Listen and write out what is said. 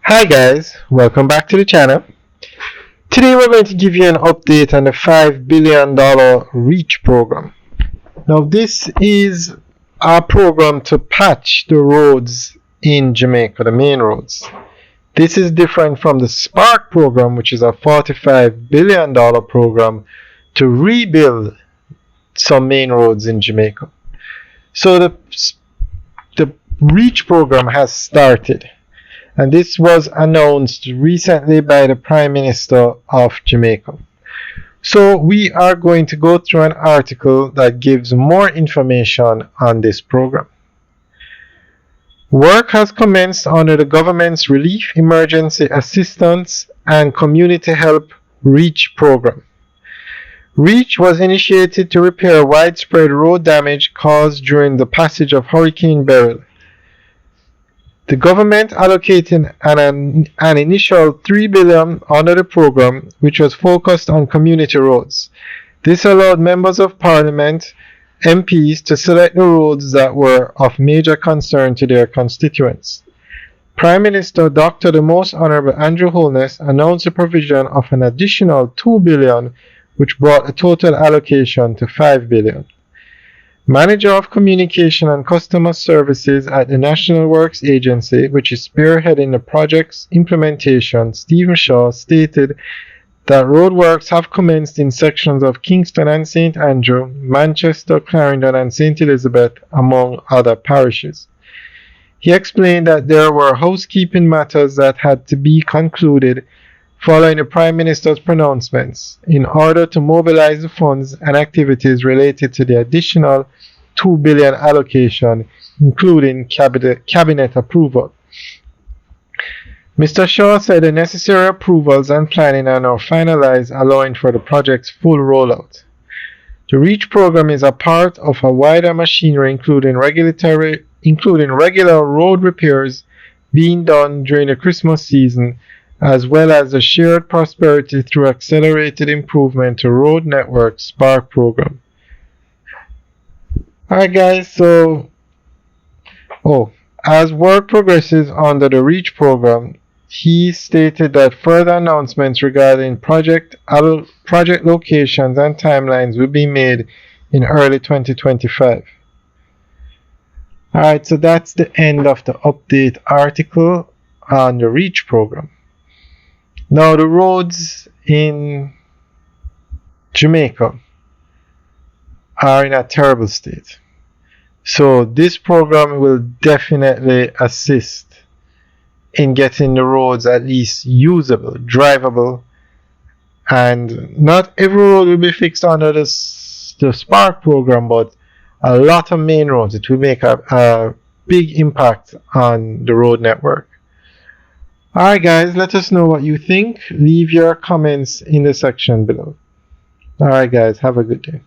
Hi guys, welcome back to the channel. Today we're going to give you an update on the $5 billion REACH program. Now this is a program to patch the roads in Jamaica, the main roads. This is different from the SPARK program, which is a $45 billion program to rebuild some main roads in Jamaica. So the REACH program has started. And this was announced recently by the Prime Minister of Jamaica. So we are going to go through an article that gives more information on this program. Work has commenced under the government's Relief, Emergency Assistance and Community Help REACH program. REACH was initiated to repair widespread road damage caused during the passage of Hurricane Beryl. The government allocated an initial $3 billion under the program, which was focused on community roads. This allowed members of parliament, MPs, to select the roads that were of major concern to their constituents. Prime Minister Dr. the Most Honorable Andrew Holness announced the provision of an additional $2 billion, which brought the total allocation to $5 billion. Manager of Communication and Customer Services at the National Works Agency, which is spearheading the project's implementation, Stephen Shaw, stated that roadworks have commenced in sections of Kingston and St. Andrew, Manchester, Clarendon, and St. Elizabeth, among other parishes. He explained that there were housekeeping matters that had to be concluded following the Prime Minister's pronouncements in order to mobilize the funds and activities related to the additional $2 billion allocation, including cabinet approval. Mr. Shaw said the necessary approvals and planning are now finalized, allowing for the project's full rollout. The REACH program is a part of a wider machinery including regular road repairs being done during the Christmas season, as well as the Shared Prosperity through Accelerated Improvement to Road Network SPARK program. Alright guys, so as work progresses under the REACH program, he stated that further announcements regarding project locations and timelines will be made in early 2025. Alright, so that's the end of the update article on the REACH program. Now the roads in Jamaica are in a terrible state. So this program will definitely assist in getting the roads at least usable, drivable, and not every road will be fixed under the SPARK program, but a lot of main roads. It will make a big impact on the road network. Alright guys, let us know what you think. Leave your comments in the section below. Alright guys, have a good day.